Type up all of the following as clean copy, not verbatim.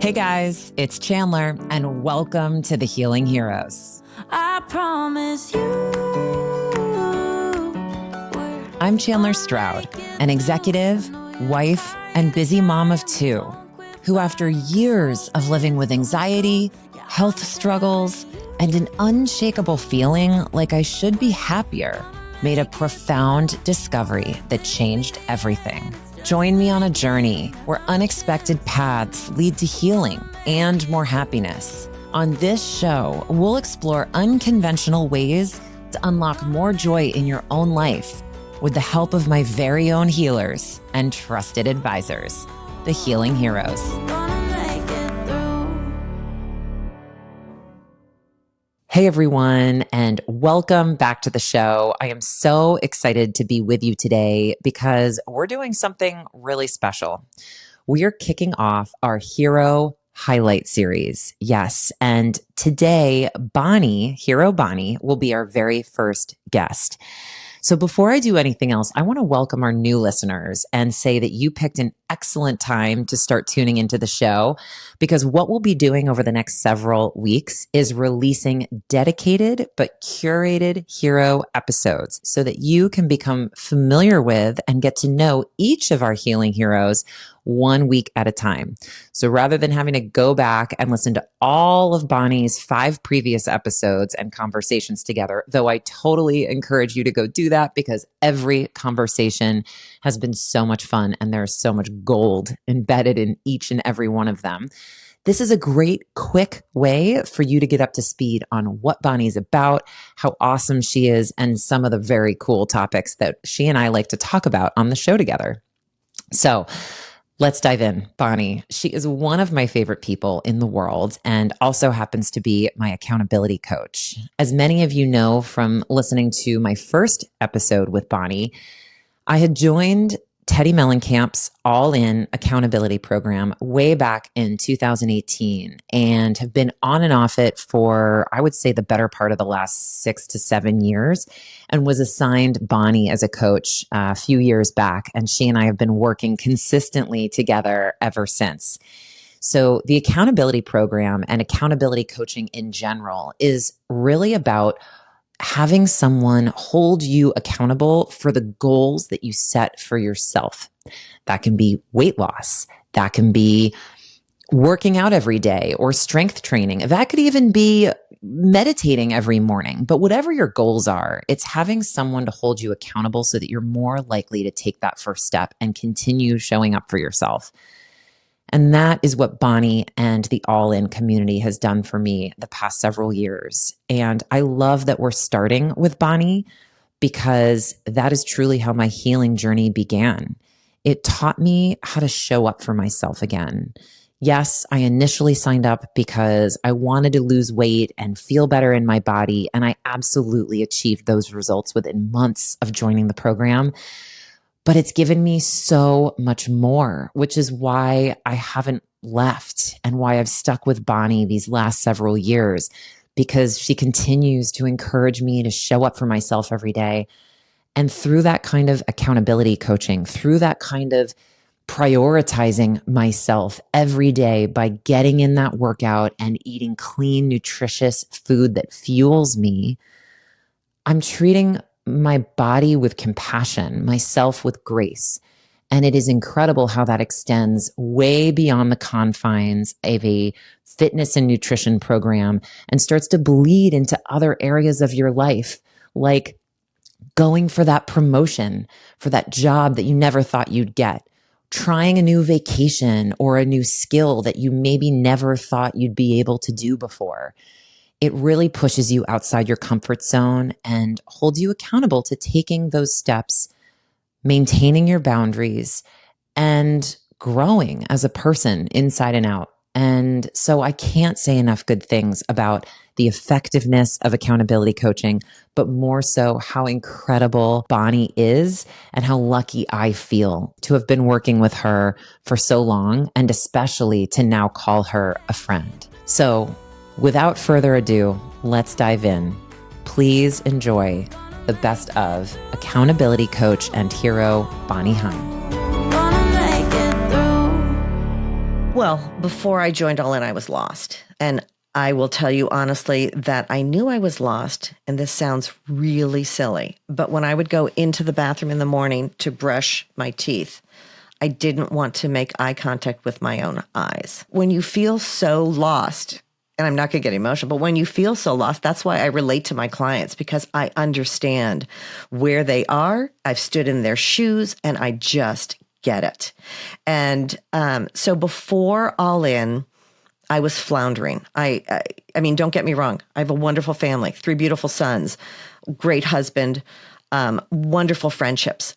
Hey guys, it's Chandler, and welcome to the Healing Heroes. I promise you. I'm Chandler Stroud, an executive, wife, and busy mom of two, who after years of living with anxiety, health struggles, and an unshakable feeling like I should be happier, made a profound discovery that changed everything. Join me on a journey where unexpected paths lead to healing and more happiness. On this show, we'll explore unconventional ways to unlock more joy in your own life with the help of my very own healers and trusted advisors, the Healing Heroes. Hey everyone, and welcome back to the show. I am so excited to be with you today because we're doing something really special. We are kicking off our Hero Highlight Series. Yes, and today, Hero Bonnie, will be our very first guest. So before I do anything else, I want to welcome our new listeners and say that you picked an excellent time to start tuning into the show, because what we'll be doing over the next several weeks is releasing dedicated but curated hero episodes so that you can become familiar with and get to know each of our healing heroes 1 week at a time. So rather than having to go back and listen to all of Bonnie's 5 previous episodes and conversations together, though I totally encourage you to go do that because every conversation has been so much fun and there's so much gold embedded in each and every one of them. This is a great, quick way for you to get up to speed on what Bonnie's about, how awesome she is, and some of the very cool topics that she and I like to talk about on the show together. So let's dive in. Bonnie, she is one of my favorite people in the world and also happens to be my accountability coach. As many of you know from listening to my first episode with Bonnie, I had joined Teddi Mellencamp's all-in accountability program way back in 2018 and have been on and off it for, I would say, the better part of the last 6 to 7 years, and was assigned Bonnie as a coach a few years back. And she and I have been working consistently together ever since. So the accountability program and accountability coaching in general is really about having someone hold you accountable for the goals that you set for yourself. That can be weight loss. That can be working out every day or strength training. That could even be meditating every morning. But whatever your goals are, it's having someone to hold you accountable so that you're more likely to take that first step and continue showing up for yourself. And that is what Bonnie and the All-In community has done for me the past several years. And I love that we're starting with Bonnie because that is truly how my healing journey began. It taught me how to show up for myself again. Yes, I initially signed up because I wanted to lose weight and feel better in my body, and I absolutely achieved those results within months of joining the program. But it's given me so much more, which is why I haven't left and why I've stuck with Bonnie these last several years, because she continues to encourage me to show up for myself every day. And through that kind of accountability coaching, through that kind of prioritizing myself every day by getting in that workout and eating clean, nutritious food that fuels me, I'm treating my body with compassion, myself with grace. And it is incredible how that extends way beyond the confines of a fitness and nutrition program and starts to bleed into other areas of your life, like going for that promotion, for that job that you never thought you'd get, trying a new vacation or a new skill that you maybe never thought you'd be able to do before. It really pushes you outside your comfort zone and holds you accountable to taking those steps, maintaining your boundaries, and growing as a person inside and out. And so I can't say enough good things about the effectiveness of accountability coaching, but more so how incredible Bonnie is and how lucky I feel to have been working with her for so long, and especially to now call her a friend. So without further ado, let's dive in. Please enjoy the best of accountability coach and hero, Bonnie Heim. Well, before I joined All In, I was lost. And I will tell you honestly that I knew I was lost. And this sounds really silly. But when I would go into the bathroom in the morning to brush my teeth, I didn't want to make eye contact with my own eyes. When you feel so lost, and I'm not going to get emotional, but when you feel so lost, that's why I relate to my clients, because I understand where they are. I've stood in their shoes and I just get it. And so before All In, I was floundering. I mean, don't get me wrong. I have a wonderful family, 3 beautiful sons, great husband, wonderful friendships.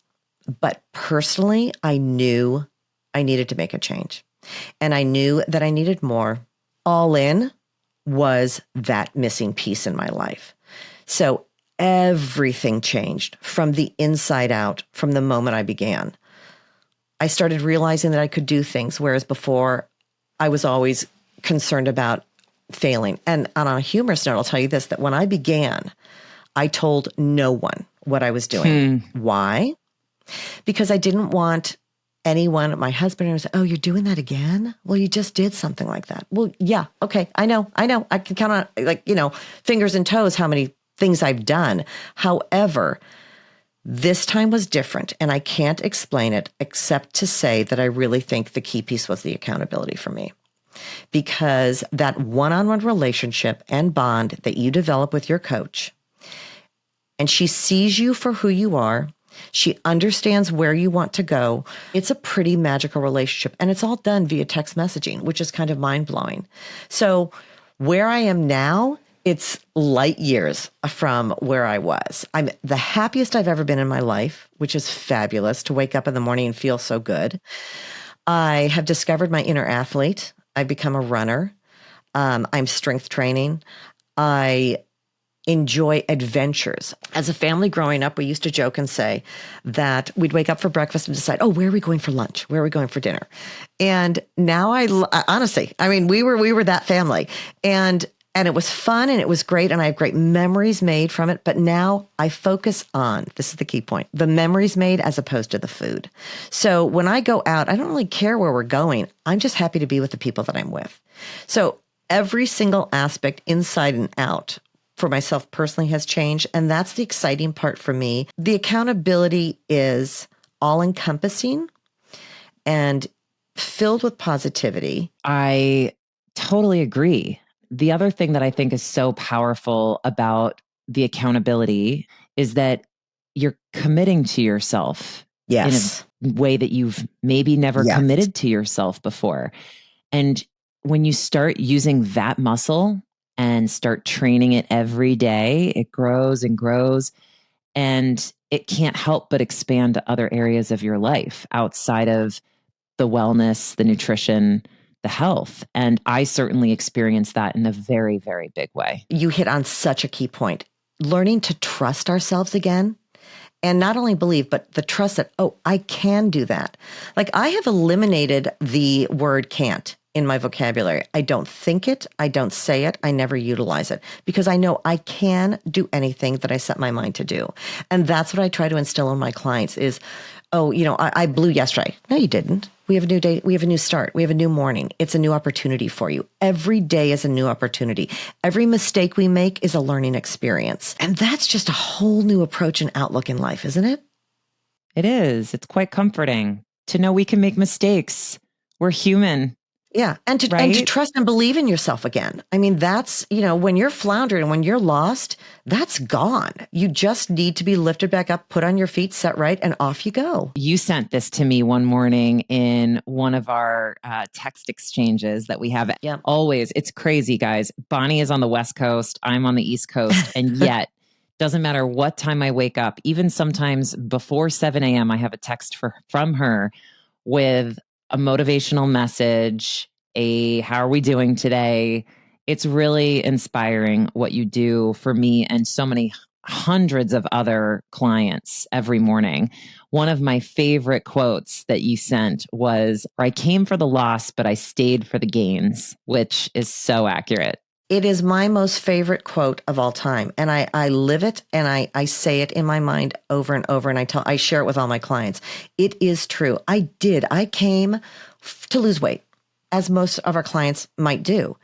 But personally, I knew I needed to make a change. And I knew that I needed more. All In was that missing piece in my life. So everything changed from the inside out from the moment I began. I started realizing that I could do things, whereas before I was always concerned about failing. And on a humorous note, I'll tell you this, that when I began, I told no one what I was doing. Why? Because I didn't want anyone, my husband, to say, oh, you're doing that again? Well, you just did something like that. Well, yeah, okay, I know. I can count on, fingers and toes how many things I've done. However, this time was different, and I can't explain it except to say that I really think the key piece was the accountability for me. Because that one-on-one relationship and bond that you develop with your coach, and she sees you for who you are, she understands where you want to go. It's a pretty magical relationship, and it's all done via text messaging, which is kind of mind-blowing. So where I am now, it's light years from where I was. I'm the happiest I've ever been in my life, which is fabulous to wake up in the morning and feel so good. I have discovered my inner athlete. I've become a runner. I'm strength training. I enjoy adventures. As a family growing up, we used to joke and say that we'd wake up for breakfast and decide, oh, where are we going for lunch? Where are we going for dinner? And now honestly, I mean, we were that family. And it was fun and it was great. And I have great memories made from it. But now I focus on, this is the key point, the memories made as opposed to the food. So when I go out, I don't really care where we're going. I'm just happy to be with the people that I'm with. So every single aspect inside and out for myself personally has changed. And that's the exciting part for me. The accountability is all encompassing and filled with positivity. I totally agree. The other thing that I think is so powerful about the accountability is that you're committing to yourself in a way that you've maybe never committed to yourself before. And when you start using that muscle and start training it every day, it grows and grows. And it can't help but expand to other areas of your life outside of the wellness, the nutrition, the health. And I certainly experienced that in a very, very big way. You hit on such a key point. Learning to trust ourselves again. And not only believe, but the trust that, oh, I can do that. Like I have eliminated the word can't in my vocabulary. I don't think it. I don't say it. I never utilize it because I know I can do anything that I set my mind to do. And that's what I try to instill in my clients is, oh, I blew yesterday. No, you didn't. We have a new day. We have a new start. We have a new morning. It's a new opportunity for you. Every day is a new opportunity. Every mistake we make is a learning experience. And that's just a whole new approach and outlook in life, isn't it? It is. It's quite comforting to know we can make mistakes. We're human. Yeah. And to trust and believe in yourself again. I mean, that's, when you're floundering and when you're lost, that's gone. You just need to be lifted back up, put on your feet, set right, and off you go. You sent this to me one morning in one of our text exchanges that we have always. It's crazy, guys. Bonnie is on the West Coast. I'm on the East Coast. And yet, doesn't matter what time I wake up, even sometimes before 7 a.m., I have a text from her with a motivational message, how are we doing today? It's really inspiring what you do for me and so many hundreds of other clients every morning. One of my favorite quotes that you sent was, I came for the loss, but I stayed for the gains, which is so accurate. It is my most favorite quote of all time. And I live it and I say it in my mind over and over. And I share it with all my clients. It is true. I came to lose weight. as most of our clients might do.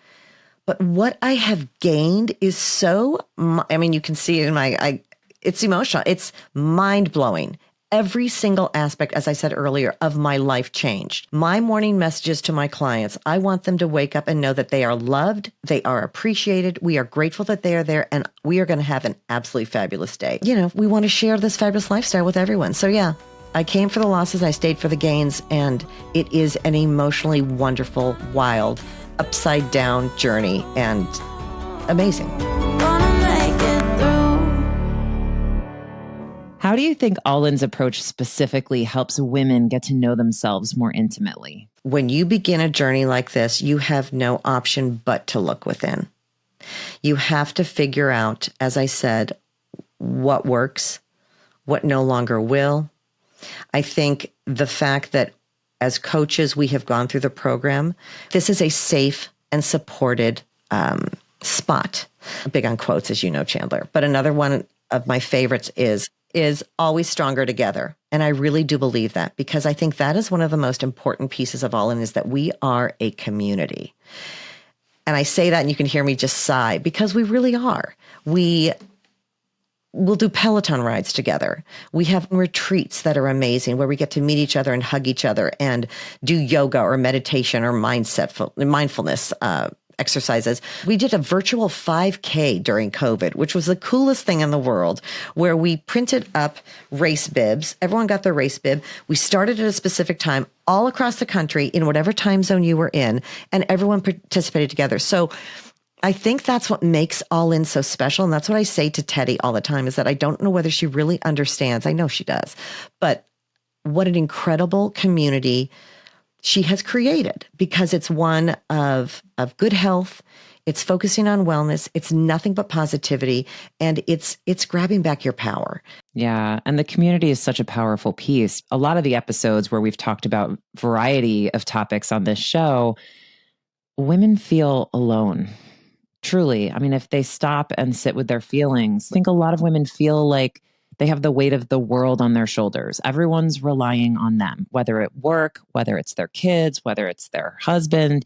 But what I have gained is you can see in it's emotional. It's mind blowing. Every single aspect, as I said earlier, of my life changed. My morning messages to my clients, I want them to wake up and know that they are loved, they are appreciated, we are grateful that they are there, and we are going to have an absolutely fabulous day. We want to share this fabulous lifestyle with everyone. So yeah, I came for the losses, I stayed for the gains, and it is an emotionally wonderful, wild, upside down journey and amazing. How do you think All-In's approach specifically helps women get to know themselves more intimately? When you begin a journey like this, you have no option but to look within. You have to figure out, as I said, what works, what no longer will. I think the fact that as coaches, we have gone through the program, this is a safe and supported spot. Big on quotes, as you know, Chandler. But another one of my favorites is always stronger together. And I really do believe that, because I think that is one of the most important pieces of All-In, is that we are a community. And I say that and you can hear me just sigh, because we really are. We'll do Peloton rides together. We have retreats that are amazing where we get to meet each other and hug each other and do yoga or meditation or mindfulness exercises. We did a virtual 5K during COVID, which was the coolest thing in the world, where we printed up race bibs. Everyone got their race bib. We started at a specific time all across the country in whatever time zone you were in, and everyone participated together. So I think that's what makes All-In so special. And that's what I say to Teddi all the time, is that I don't know whether she really understands. I know she does, but what an incredible community she has created, because it's one of good health. It's focusing on wellness. It's nothing but positivity, and it's grabbing back your power. Yeah. And the community is such a powerful piece. A lot of the episodes where we've talked about variety of topics on this show, women feel alone. Truly. I mean, if they stop and sit with their feelings, I think a lot of women feel like they have the weight of the world on their shoulders. Everyone's relying on them, whether at work, whether it's their kids, whether it's their husband,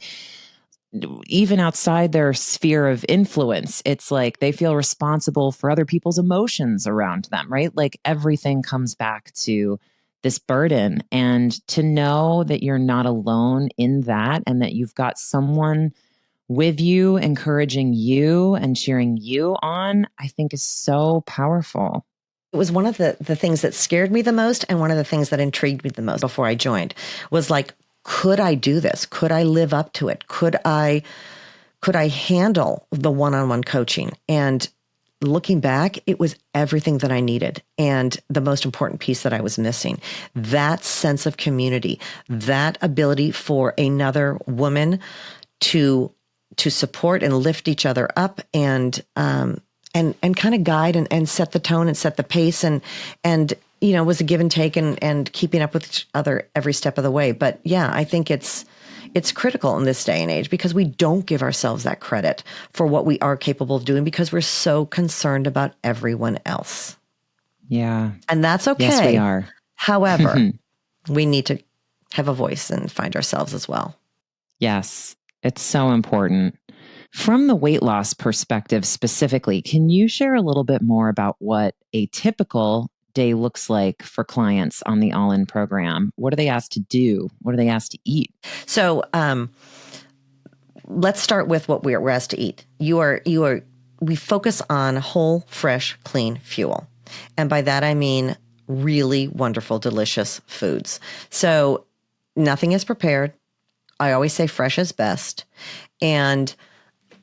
even outside their sphere of influence. It's like they feel responsible for other people's emotions around them, right? Like everything comes back to this burden. And to know that you're not alone in that, and that you've got someone with you, encouraging you and cheering you on, I think is so powerful. It was one of the things that scared me the most, and one of the things that intrigued me the most before I joined was like, could I do this? Could I live up to it? Could I handle the one-on-one coaching? And looking back, it was everything that I needed. And the most important piece that I was missing, that sense of community, that ability for another woman to support and lift each other up, and kind of guide and set the tone and set the pace, and was a give and take, and keeping up with each other every step of the way. But yeah, I think it's critical in this day and age, because we don't give ourselves that credit for what we are capable of doing, because we're so concerned about everyone else. Yeah. And that's okay. Yes, we are. However, we need to have a voice and find ourselves as well. Yes, it's so important. From the weight loss perspective specifically, can you share a little bit more about what a typical day looks like for clients on the All-In program? What are they asked to do? What are they asked to eat? So let's start with what we're asked to eat. We focus on whole, fresh, clean fuel. And by that, I mean really wonderful, delicious foods. So nothing is prepared. I always say fresh is best. And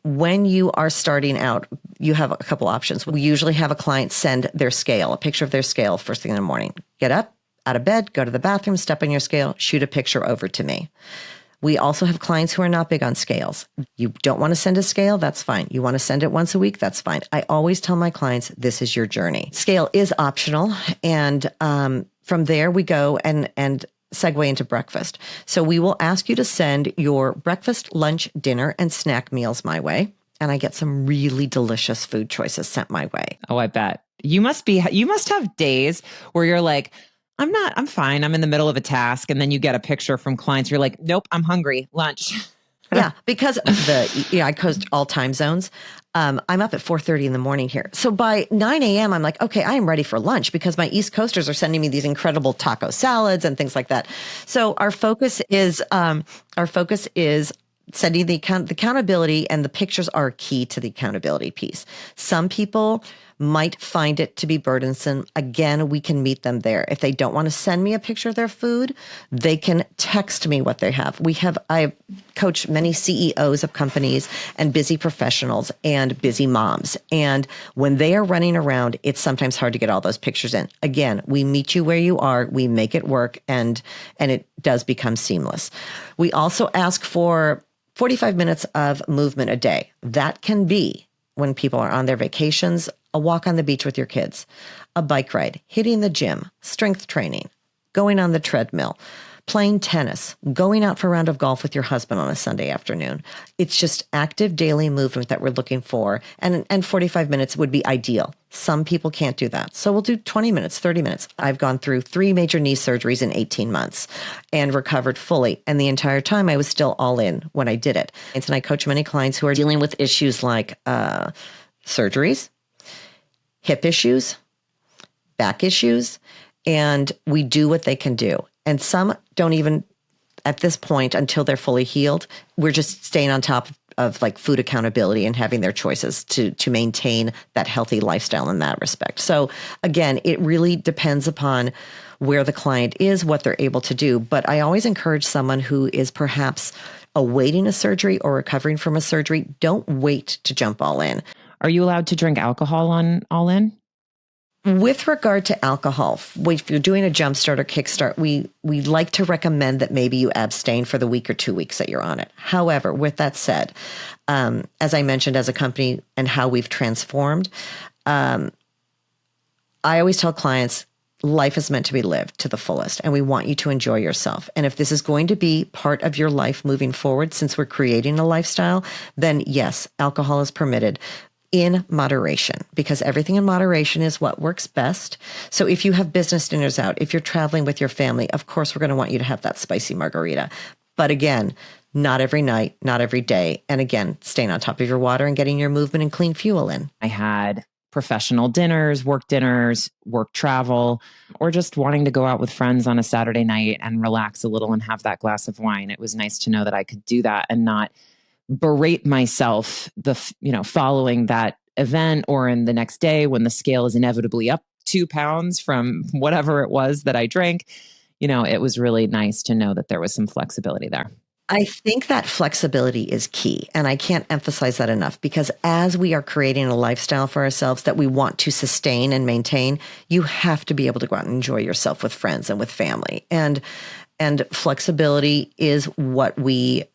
when you are starting out, you have a couple options. We usually have a client send their scale, a picture of their scale first thing in the morning. Get up, out of bed, go to the bathroom, step on your scale, shoot a picture over to me. We also have clients who are not big on scales. You don't want to send a scale? That's fine. You want to send it once a week? That's fine. I always tell my clients, this is your journey. Scale is optional. And from there we go and segue into breakfast. So we will ask you to send your breakfast, lunch, dinner, and snack meals my way. And I get some really delicious food choices sent my way. Oh, I bet. You must have days where you're like, I'm fine. I'm in the middle of a task. And then you get a picture from clients. You're like, nope, I'm hungry. Lunch. Yeah, because I coast all time zones. I'm up at 4:30 in the morning here. So by 9 a.m., I'm like, okay, I am ready for lunch because my East Coasters are sending me these incredible taco salads and things like that. So our focus is setting the accountability, and the pictures are key to the accountability piece. Some people might find it to be burdensome. Again, we can meet them there. If they don't want to send me a picture of their food, they can text me what they have. I coach many CEOs of companies and busy professionals and busy moms. And when they are running around, it's sometimes hard to get all those pictures in. Again, we meet you where you are, we make it work, and it does become seamless. We also ask for 45 minutes of movement a day. That can be, when people are on their vacations, a walk on the beach with your kids, a bike ride, hitting the gym, strength training, going on the treadmill, playing tennis, going out for a round of golf with your husband on a Sunday afternoon. It's just active daily movement that we're looking for. And 45 minutes would be ideal. Some people can't do that. So we'll do 20 minutes, 30 minutes. I've gone through 3 major knee surgeries in 18 months and recovered fully. And the entire time I was still all in when I did it. And I coach many clients who are dealing with issues like surgeries, hip issues, back issues, and we do what they can do. And some don't even, at this point, until they're fully healed, we're just staying on top of like food accountability and having their choices to maintain that healthy lifestyle in that respect. So again, it really depends upon where the client is, what they're able to do. But I always encourage someone who is perhaps awaiting a surgery or recovering from a surgery, don't wait to jump all in. Are you allowed to drink alcohol on All In? With regard to alcohol, if you're doing a jumpstart or kickstart, we like to recommend that maybe you abstain for the week or 2 weeks that you're on it. However, with that said, as I mentioned, as a company and how we've transformed, I always tell clients, life is meant to be lived to the fullest, and we want you to enjoy yourself. And if this is going to be part of your life moving forward, since we're creating a lifestyle, then yes, alcohol is permitted, in moderation, because everything in moderation is what works best. So if you have business dinners out, if you're traveling with your family, of course, we're going to want you to have that spicy margarita. But again, not every night, not every day. And again, staying on top of your water and getting your movement and clean fuel in. I had professional dinners, work travel, or just wanting to go out with friends on a Saturday night and relax a little and have that glass of wine. It was nice to know that I could do that and not berate myself following that event or in the next day when the scale is inevitably up 2 pounds from whatever it was that I drank. It was really nice to know that there was some flexibility there. I think that flexibility is key. And I can't emphasize that enough, because as we are creating a lifestyle for ourselves that we want to sustain and maintain, you have to be able to go out and enjoy yourself with friends and with family. And flexibility is what we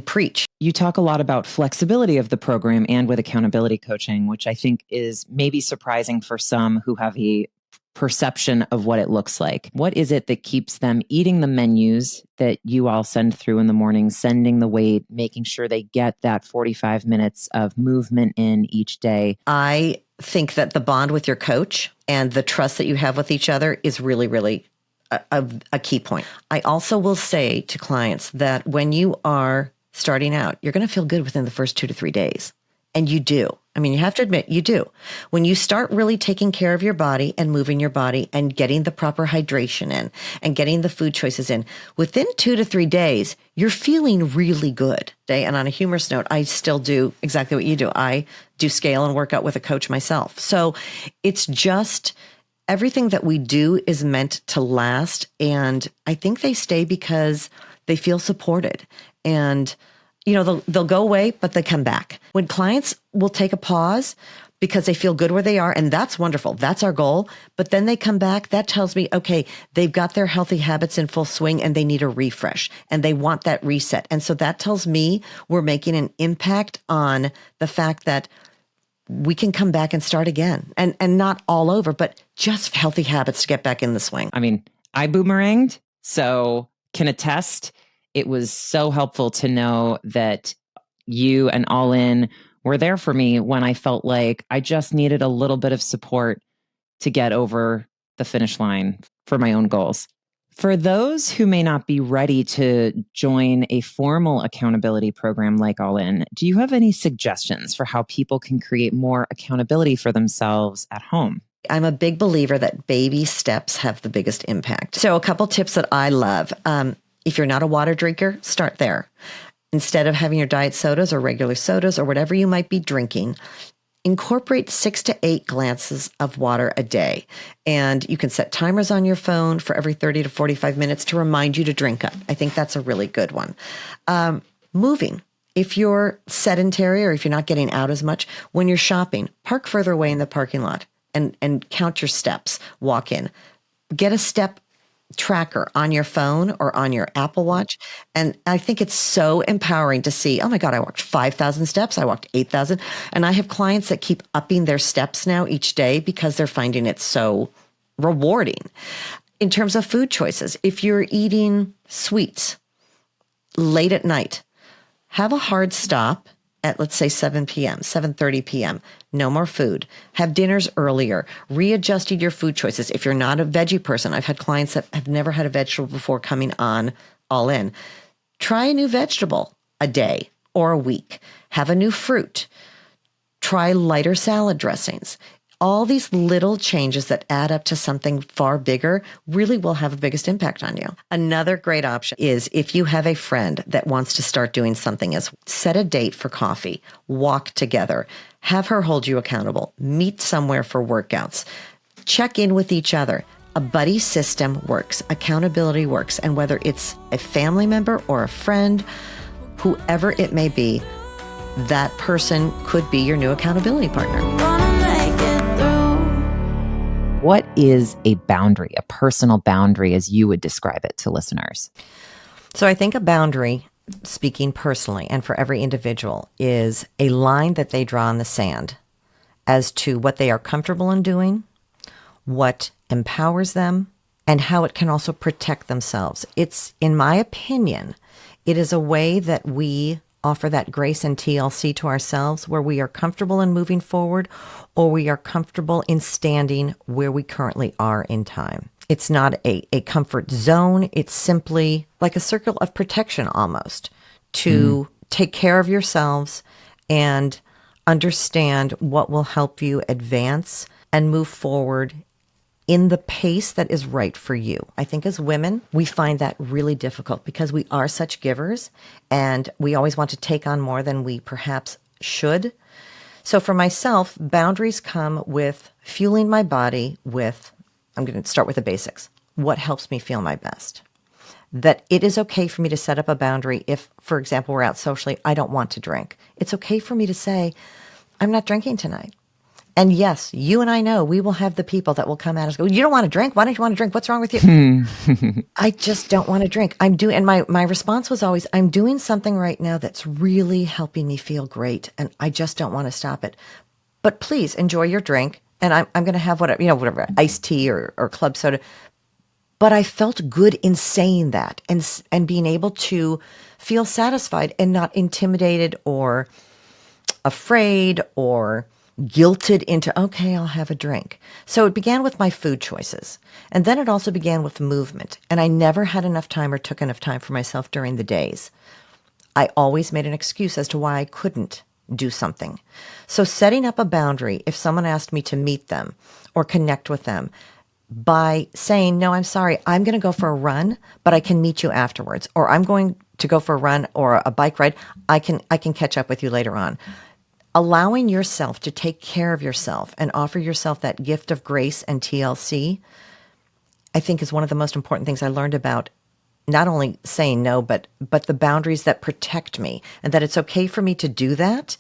preach. You talk a lot about flexibility of the program and with accountability coaching, which I think is maybe surprising for some who have a perception of what it looks like. What is it that keeps them eating the menus that you all send through in the morning, sending the weight, making sure they get that 45 minutes of movement in each day? I think that the bond with your coach and the trust that you have with each other is really, really a key point. I also will say to clients that when you are starting out, you're going to feel good within the first 2 to 3 days. And you do. I mean, you have to admit, you do. When you start really taking care of your body and moving your body and getting the proper hydration in and getting the food choices in, within 2 to 3 days, you're feeling really good. And on a humorous note, I still do exactly what you do. I do scale and work out with a coach myself. So it's just everything that we do is meant to last. And I think they stay because they feel supported. And they'll go away, but they come back. When clients will take a pause because they feel good where they are, and that's wonderful. That's our goal. But then they come back. That tells me, okay, they've got their healthy habits in full swing and they need a refresh and they want that reset. And so that tells me we're making an impact on the fact that we can come back and start again, and not all over, but just healthy habits to get back in the swing. I mean, I boomeranged, so can attest. It was so helpful to know that you and All In were there for me when I felt like I just needed a little bit of support to get over the finish line. for my own goals. For those who may not be ready to join a formal accountability program like All In, do you have any suggestions for how people can create more accountability for themselves at home? I'm a big believer that baby steps have the biggest impact. So a couple tips that I love. If you're not a water drinker, start there. Instead of having your diet sodas or regular sodas or whatever you might be drinking, incorporate 6 to 8 glasses of water a day. And you can set timers on your phone for every 30 to 45 minutes to remind you to drink up. I think that's a really good one. Moving. If you're sedentary or if you're not getting out as much, when you're shopping, park further away in the parking lot and count your steps. Walk in. Get a step tracker on your phone or on your Apple Watch. And I think it's so empowering to see, oh my God, I walked 5,000 steps. I walked 8,000. And I have clients that keep upping their steps now each day because they're finding it so rewarding. In terms of food choices, if you're eating sweets late at night, have a hard stop at, let's say, 7 p.m., 7:30 p.m. No more food. Have dinners earlier. Readjusted your food choices. If you're not a veggie person, I've had clients that have never had a vegetable before coming on All In. Try a new vegetable a day or a week. Have a new fruit. Try lighter salad dressings. All these little changes that add up to something far bigger really will have the biggest impact on you. Another great option is if you have a friend that wants to start doing something, is set a date for coffee, walk together, have her hold you accountable, meet somewhere for workouts, check in with each other. A buddy system works, accountability works, and whether it's a family member or a friend, whoever it may be, that person could be your new accountability partner. What is a boundary, a personal boundary, as you would describe it to listeners? So I think a boundary, speaking personally and for every individual, is a line that they draw in the sand as to what they are comfortable in doing, what empowers them, and how it can also protect themselves. It's, in my opinion, it is a way that we offer that grace and TLC to ourselves where we are comfortable in moving forward or we are comfortable in standing where we currently are in time. It's not a comfort zone. It's simply like a circle of protection almost to take care of yourselves and understand what will help you advance and move forward in the pace that is right for you. I think as women, we find that really difficult because we are such givers and we always want to take on more than we perhaps should. So for myself, boundaries come with fueling my body with, I'm going to start with the basics. What helps me feel my best? That it is okay for me to set up a boundary if, for example, we're out socially, I don't want to drink. It's okay for me to say, I'm not drinking tonight. And yes, you and I know we will have the people that will come at us and go, you don't want to drink? Why don't you want to drink? What's wrong with you? I just don't want to drink. And my response was always, I'm doing something right now that's really helping me feel great. And I just don't want to stop it. But please enjoy your drink. And I'm going to have whatever, iced tea or club soda. But I felt good in saying that and being able to feel satisfied and not intimidated or afraid or guilted into, okay, I'll have a drink. So it began with my food choices. And then it also began with movement. And I never had enough time or took enough time for myself during the days. I always made an excuse as to why I couldn't do something. So setting up a boundary, if someone asked me to meet them or connect with them, by saying, no, I'm sorry, I'm going to go for a run, but I can meet you afterwards. Or I'm going to go for a run or a bike ride. I can catch up with you later on. Allowing yourself to take care of yourself and offer yourself that gift of grace and TLC, I think is one of the most important things I learned about not only saying no, but the boundaries that protect me and that it's okay for me to do that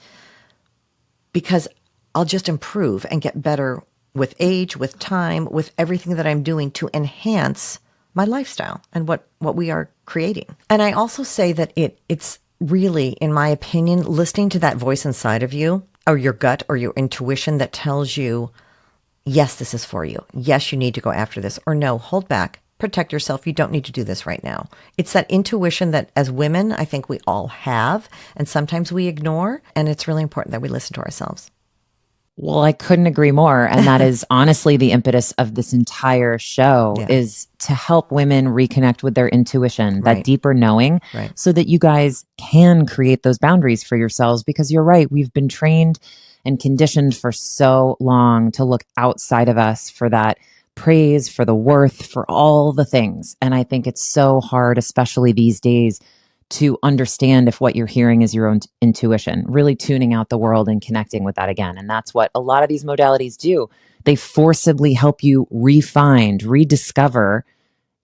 because I'll just improve and get better with age, with time, with everything that I'm doing to enhance my lifestyle and what we are creating. And I also say that it's really, in my opinion, listening to that voice inside of you or your gut or your intuition that tells you, yes, this is for you. Yes, you need to go after this. Or no, hold back, protect yourself. You don't need to do this right now. It's that intuition that as women, I think we all have, and sometimes we ignore. And it's really important that we listen to ourselves. Well, I couldn't agree more. And that is honestly the impetus of this entire show Yeah. is to help women reconnect with their intuition, that Right. deeper knowing, Right. so that you guys can create those boundaries for yourselves. Because you're right, we've been trained and conditioned for so long to look outside of us for that praise, for the worth, for all the things. And I think it's so hard, especially these days, to understand if what you're hearing is your own intuition, really tuning out the world and connecting with that again. And that's what a lot of these modalities do. They forcibly help you rediscover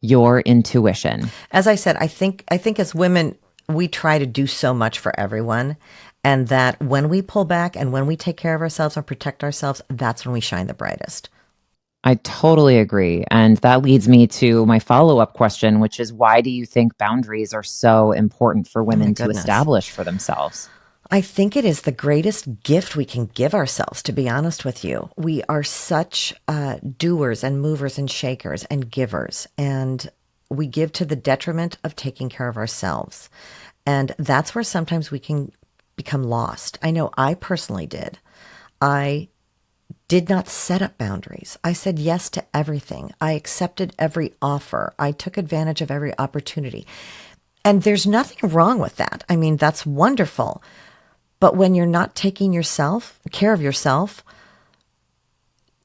your intuition. As I said, I think as women, we try to do so much for everyone. And that when we pull back and when we take care of ourselves and protect ourselves, that's when we shine the brightest. I totally agree. And that leads me to my follow-up question, which is why do you think boundaries are so important for women to establish for themselves? I think it is the greatest gift we can give ourselves, to be honest with you. We are such doers and movers and shakers and givers, and we give to the detriment of taking care of ourselves. And that's where sometimes we can become lost. I know I personally did. I did not set up boundaries. I said yes to everything. I accepted every offer. I took advantage of every opportunity. And there's nothing wrong with that. I mean, that's wonderful. But when you're not taking care of yourself,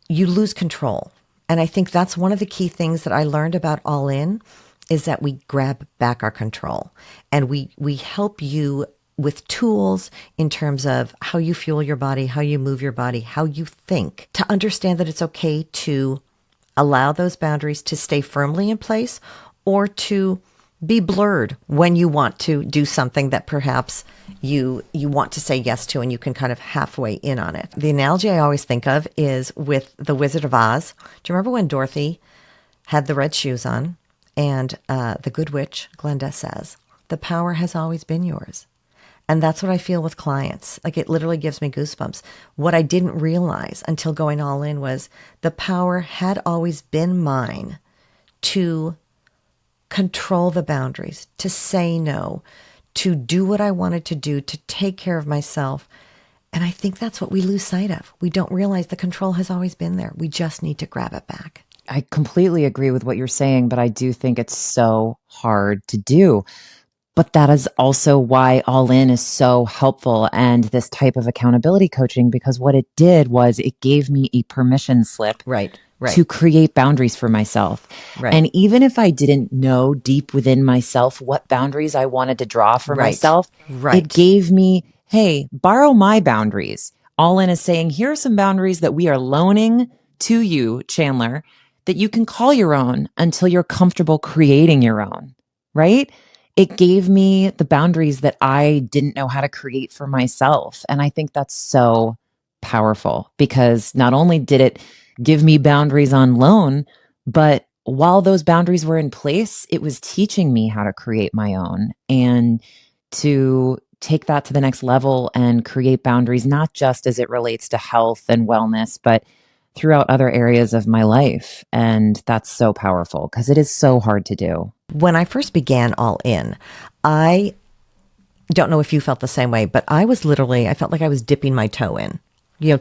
you lose control. And I think that's one of the key things that I learned about All In is that we grab back our control and we help you with tools in terms of how you fuel your body, how you move your body, how you think, to understand that it's okay to allow those boundaries to stay firmly in place or to be blurred when you want to do something that perhaps you want to say yes to and you can kind of halfway in on it. The analogy I always think of is with The Wizard of Oz. Do you remember when Dorothy had the red shoes on and the good witch, Glenda, says, "The power has always been yours." And that's what I feel with clients. Like it literally gives me goosebumps. What I didn't realize until going all in was the power had always been mine to control the boundaries, to say no, to do what I wanted to do, to take care of myself. And I think that's what we lose sight of. We don't realize the control has always been there. We just need to grab it back. I completely agree with what you're saying, but I do think it's so hard to do. But that is also why All In is so helpful and this type of accountability coaching, because what it did was it gave me a permission slip to create boundaries for myself. Right. And even if I didn't know deep within myself what boundaries I wanted to draw for myself, it gave me, hey, borrow my boundaries. All In is saying, here are some boundaries that we are loaning to you, Chandler, that you can call your own until you're comfortable creating your own, right? It gave me the boundaries that I didn't know how to create for myself. And I think that's so powerful because not only did it give me boundaries on loan, but while those boundaries were in place, it was teaching me how to create my own and to take that to the next level and create boundaries, not just as it relates to health and wellness, but throughout other areas of my life. And that's so powerful because it is so hard to do. When I first began All In, I don't know if you felt the same way, but I felt like I was dipping my toe in,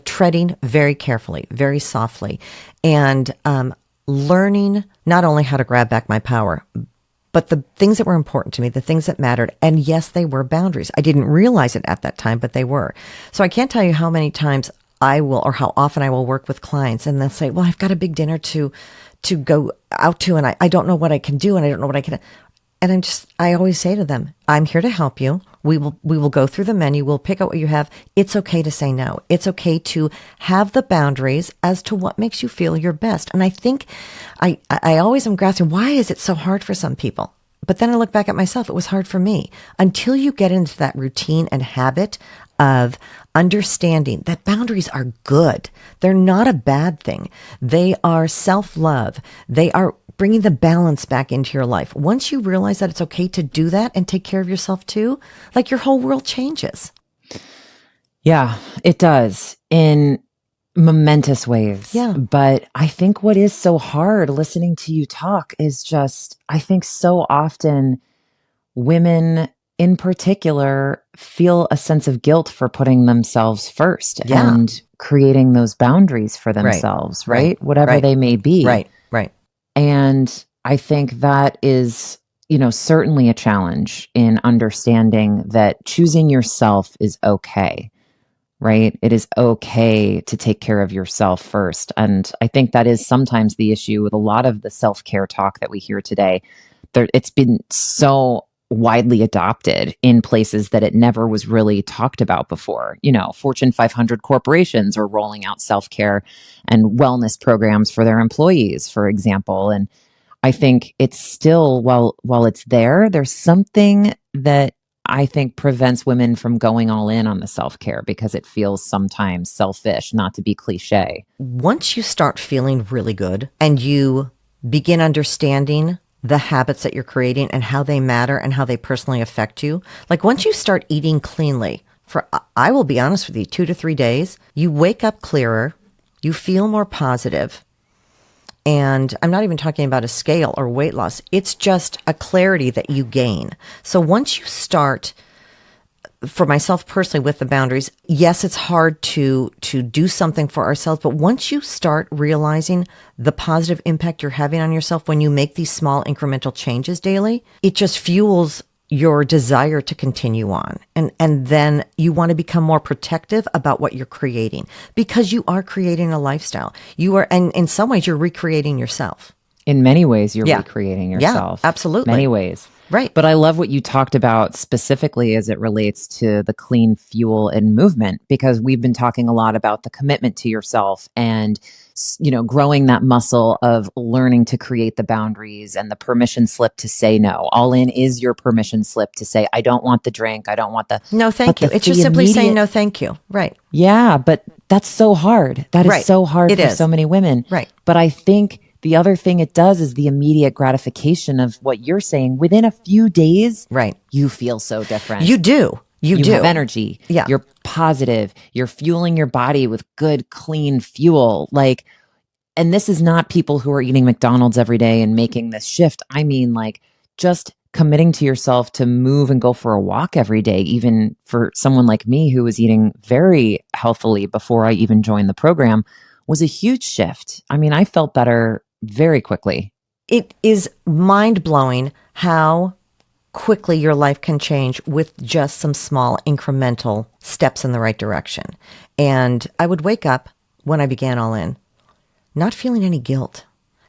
treading very carefully, very softly, and learning not only how to grab back my power, but the things that were important to me, the things that mattered. And yes, they were boundaries. I didn't realize it at that time, but they were. So I can't tell you how many times or how often I will work with clients and they'll say, well, I've got a big dinner to go out to, and I don't know what I can do, and I don't know what I can. And I always say to them, I'm here to help you. We will go through the menu. We'll pick out what you have. It's okay to say no. It's okay to have the boundaries as to what makes you feel your best. And I think I always am grasping, why is it so hard for some people? But then I look back at myself, it was hard for me. Until you get into that routine and habit of understanding that boundaries are good. They're not a bad thing. They are self-love. They are bringing the balance back into your life. Once you realize that it's okay to do that and take care of yourself too, like your whole world changes. Yeah, it does in momentous ways. Yeah. But I think what is so hard listening to you talk is just, I think so often women in particular feel a sense of guilt for putting themselves first Yeah. and creating those boundaries for Right. themselves, Right. right? Whatever Right. they may be. Right. Right. And I think that is, certainly a challenge in understanding that choosing yourself is okay, right? It is okay to take care of yourself first. And I think that is sometimes the issue with a lot of the self care talk that we hear today. It's been so widely adopted in places that it never was really talked about before. Fortune 500 corporations are rolling out self care and wellness programs for their employees, for example. And I think it's still, while it's there's something that I think prevents women from going all in on the self-care because it feels sometimes selfish, not to be cliche. Once you start feeling really good and you begin understanding the habits that you're creating and how they matter and how they personally affect you, like once you start eating cleanly, for I will be honest with you, 2 to 3 days, you wake up clearer, you feel more positive. And I'm not even talking about a scale or weight loss. It's just a clarity that you gain. So once you start, for myself personally, with the boundaries, yes, it's hard to do something for ourselves, but once you start realizing the positive impact you're having on yourself when you make these small incremental changes daily, it just fuels your desire to continue on. And then you want to become more protective about what you're creating because you are creating a lifestyle. You are, and in some ways, you're recreating yourself. In many ways, you're Yeah. recreating yourself. Yeah, absolutely. Many ways. Right. But I love what you talked about specifically as it relates to the clean fuel and movement, because we've been talking a lot about the commitment to yourself and, growing that muscle of learning to create the boundaries and the permission slip to say no. All in is your permission slip to say, I don't want the drink. I don't want the. No, thank you. It's just simply saying no, thank you. Right. Yeah. But that's so hard. That is Right. so hard It for is. so many women. Right. But I think the other thing it does is the immediate gratification of what you're saying. Within a few days, Right. you feel so different. You do. You do. have energy. Yeah. You're positive. You're fueling your body with good, clean fuel. And this is not people who are eating McDonald's every day and making this shift. I mean, just committing to yourself to move and go for a walk every day, even for someone like me who was eating very healthily before I even joined the program, was a huge shift. I mean, I felt better very quickly. It is mind-blowing how quickly your life can change with just some small incremental steps in the right direction. And I would wake up when I began All In, not feeling any guilt,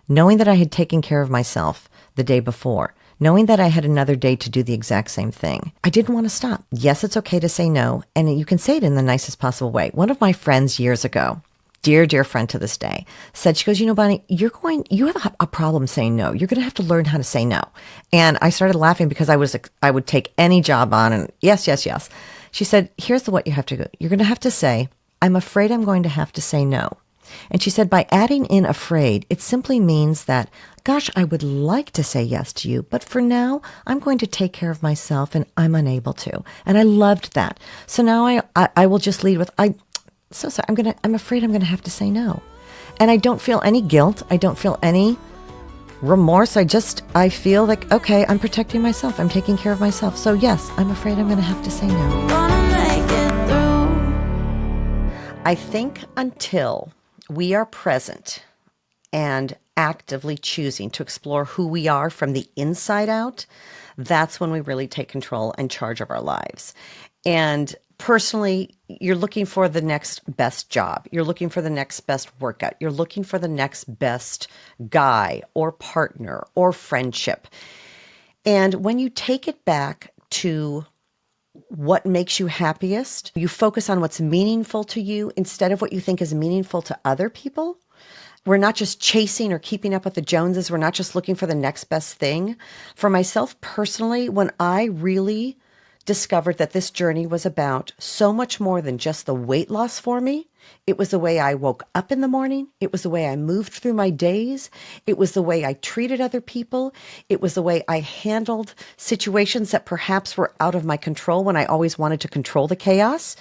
knowing that I had taken care of myself the day before, knowing that I had another day to do the exact same thing. I didn't want to stop. Yes, it's okay to say no, and you can say it in the nicest possible way. One of my friends years ago, dear friend to this day, said, she goes, Bonnie, you have a problem saying no. You're going to have to learn how to say no. And I started laughing because I would take any job on and yes. She said, here's what you have to do. You're going to have to say, I'm afraid I'm going to have to say no. And she said, by adding in afraid, it simply means that, gosh, I would like to say yes to you, but for now, I'm going to take care of myself and I'm unable to. And I loved that. So now I will just lead with, so sorry, I'm afraid I'm going to have to say no. And I don't feel any guilt. I don't feel any remorse. I feel like, okay, I'm protecting myself. I'm taking care of myself. So yes, I'm afraid I'm going to have to say no. Gonna make it through. I think until we are present and actively choosing to explore who we are from the inside out, that's when we really take control and charge of our lives. And personally, you're looking for the next best job. You're looking for the next best workout. You're looking for the next best guy or partner or friendship. And when you take it back to what makes you happiest, you focus on what's meaningful to you instead of what you think is meaningful to other people. We're not just chasing or keeping up with the Joneses. We're not just looking for the next best thing. For myself personally, when I really discovered that this journey was about so much more than just the weight loss for me, it was the way I woke up in the morning. It was the way I moved through my days. It was the way I treated other people. It was the way I handled situations that perhaps were out of my control when I always wanted to control the chaos.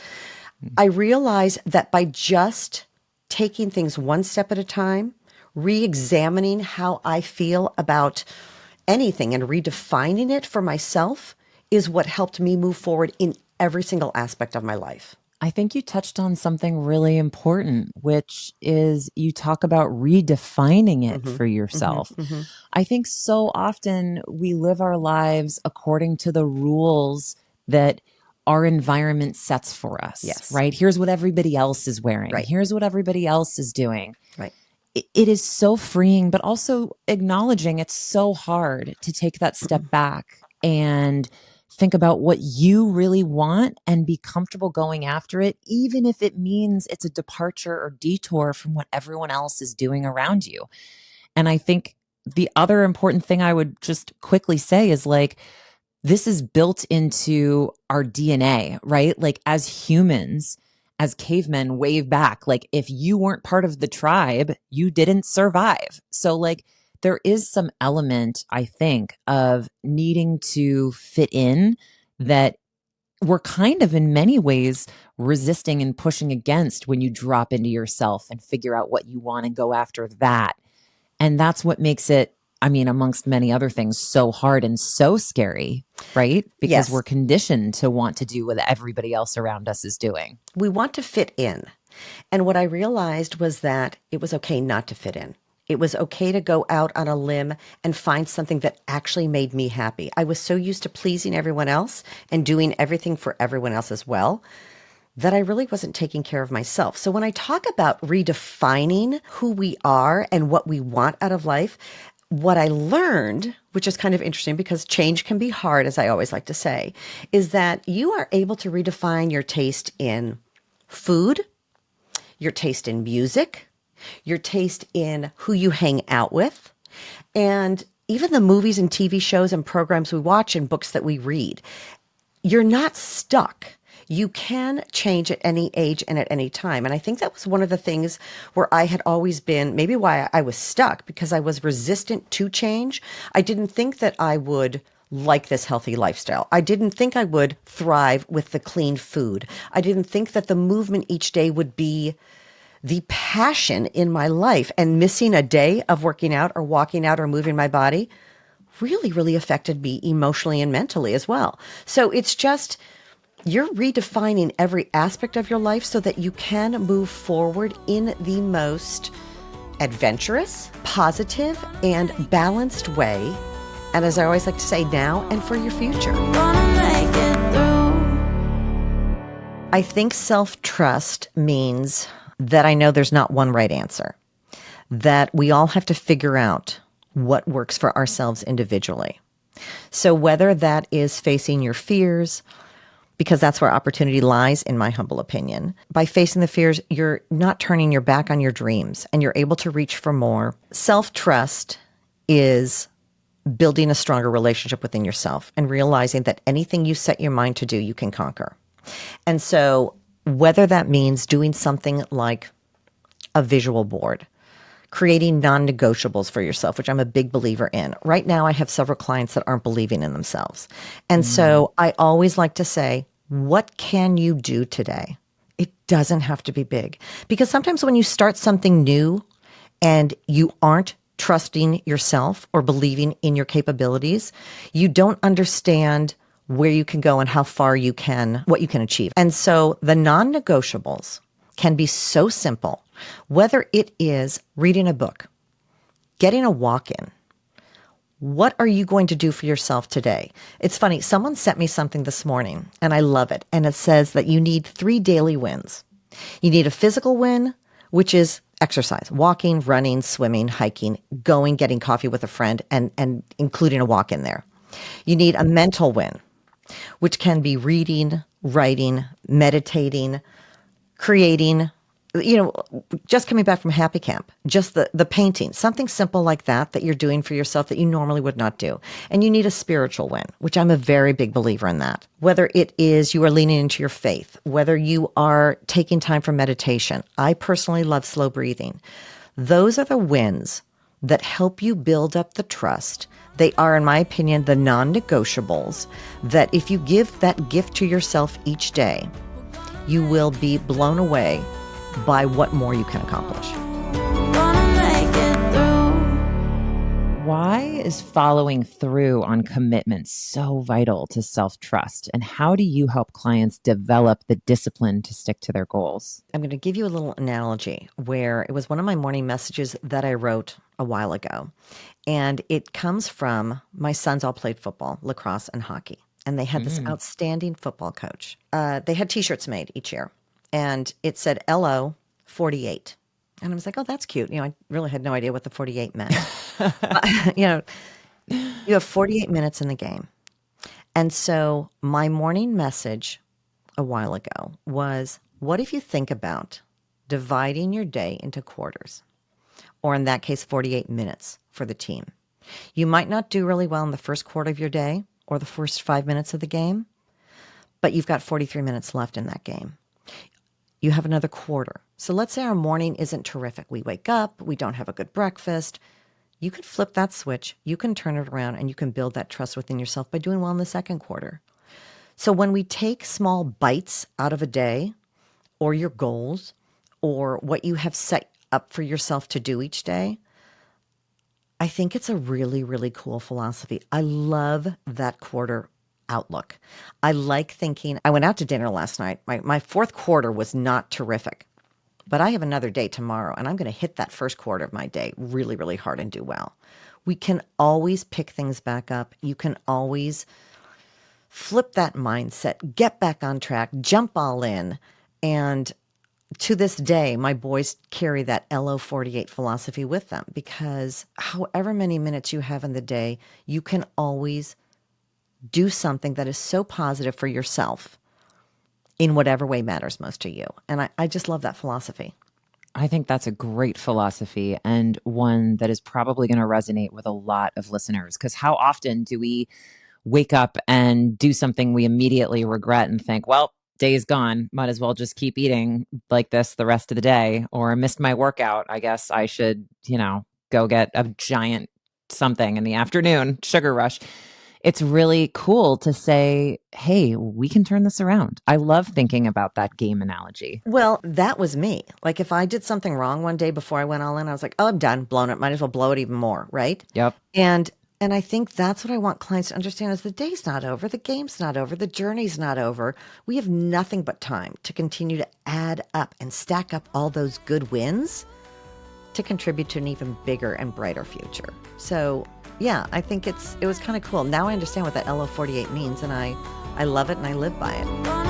I realized that by just taking things one step at a time, re-examining how I feel about anything and redefining it for myself, is what helped me move forward in every single aspect of my life. I think you touched on something really important, which is you talk about redefining it for yourself. I think so often we live our lives according to the rules that our environment sets for us, Yes. right? Here's what everybody else is wearing. Right. Here's what everybody else is doing. Right. It is so freeing, but also acknowledging it's so hard to take that step back and think about what you really want and be comfortable going after it, even if it means it's a departure or detour from what everyone else is doing around you. And I think the other important thing I would just quickly say is like, this is built into our DNA, right? Like as humans, as cavemen way back, like if you weren't part of the tribe, you didn't survive. So like there is some element, I think, of needing to fit in that we're kind of in many ways resisting and pushing against when you drop into yourself and figure out what you want and go after that. And that's what makes it, I mean, amongst many other things, so hard and so scary, right? Because Yes. we're conditioned to want to do what everybody else around us is doing. We want to fit in. And what I realized was that it was okay not to fit in. It was okay to go out on a limb and find something that actually made me happy. I was so used to pleasing everyone else and doing everything for everyone else as well that I really wasn't taking care of myself. So when I talk about redefining who we are and what we want out of life, what I learned, which is kind of interesting because change can be hard, as I always like to say, is that you are able to redefine your taste in food, your taste in music, your taste in who you hang out with, and even the movies and TV shows and programs we watch and books that we read. You're not stuck. You can change at any age and at any time. And I think that was one of the things where I had always been, maybe why I was stuck, because I was resistant to change. I didn't think that I would like this healthy lifestyle. I didn't think I would thrive with the clean food. I didn't think that the movement each day would be the passion in my life, and missing a day of working out or walking out or moving my body really, really affected me emotionally and mentally as well. So it's just, you're redefining every aspect of your life so that you can move forward in the most adventurous, positive, and balanced way. And as I always like to say, now and for your future. Gonna make it through. I think self-trust means that I know there's not one right answer, that we all have to figure out what works for ourselves individually. So whether that is facing your fears, because that's where opportunity lies, in my humble opinion. By facing the fears, you're not turning your back on your dreams and you're able to reach for more. Self-trust is building a stronger relationship within yourself and realizing that anything you set your mind to do, you can conquer. And so whether that means doing something like a visual board, creating non-negotiables for yourself, which I'm a big believer in. Right now, I have several clients that aren't believing in themselves. And so I always like to say, what can you do today? It doesn't have to be big. Because sometimes when you start something new and you aren't trusting yourself or believing in your capabilities, you don't understand where you can go and how far you can, what you can achieve. And so the non-negotiables can be so simple, whether it is reading a book, getting a walk-in. What are you going to do for yourself today? It's funny, someone sent me something this morning and I love it. And it says that you need 3 daily wins. You need a physical win, which is exercise, walking, running, swimming, hiking, going, getting coffee with a friend, and including a walk in there. You need a mental win, which can be reading, writing, meditating, creating, just coming back from Happy Camp, just the painting, something simple like that you're doing for yourself that you normally would not do. And you need a spiritual win, which I'm a very big believer in that. Whether it is you are leaning into your faith, whether you are taking time for meditation. I personally love slow breathing. Those are the wins that help you build up the trust. They are, in my opinion, the non-negotiables that if you give that gift to yourself each day, you will be blown away by what more you can accomplish. Gonna make it through. Why is following through on commitments so vital to self-trust? And how do you help clients develop the discipline to stick to their goals? I'm going to give you a little analogy where it was one of my morning messages that I wrote a while ago. And it comes from my sons all played football, lacrosse, and hockey. And they had this outstanding football coach. They had T-shirts made each year. And it said LO 48. And I was like, oh, that's cute. I really had no idea what the 48 meant. But, you have 48 minutes in the game. And so my morning message a while ago was, what if you think about dividing your day into quarters? Or in that case, 48 minutes for the team. You might not do really well in the first quarter of your day or the first 5 minutes of the game, but you've got 43 minutes left in that game. You have another quarter. So let's say our morning isn't terrific. We wake up, we don't have a good breakfast. You can flip that switch, you can turn it around, and you can build that trust within yourself by doing well in the second quarter. So when we take small bites out of a day or your goals or what you have set up for yourself to do each day, I think it's a really, really cool philosophy. I love that quarter outlook. I like thinking, I went out to dinner last night. My fourth quarter was not terrific, but I have another day tomorrow, and I'm going to hit that first quarter of my day really, really hard and do well. We can always pick things back up. You can always flip that mindset, get back on track, jump all in. And to this day, my boys carry that LO 48 philosophy with them because however many minutes you have in the day, you can always do something that is so positive for yourself in whatever way matters most to you. And I just love that philosophy. I think that's a great philosophy and one that is probably going to resonate with a lot of listeners. Because how often do we wake up and do something we immediately regret and think, well, day's gone, might as well just keep eating like this the rest of the day, or I missed my workout, I guess I should, go get a giant something in the afternoon, sugar rush. It's really cool to say, hey, we can turn this around. I love thinking about that game analogy. Well, that was me. Like if I did something wrong one day before I went all in, I was like, oh, I'm done, blown it. Might as well blow it even more, right? Yep. And I think that's what I want clients to understand is the day's not over, the game's not over, the journey's not over. We have nothing but time to continue to add up and stack up all those good wins to contribute to an even bigger and brighter future. So yeah, I think it was kind of cool. Now I understand what that LO 48 means, and I love it and I live by it.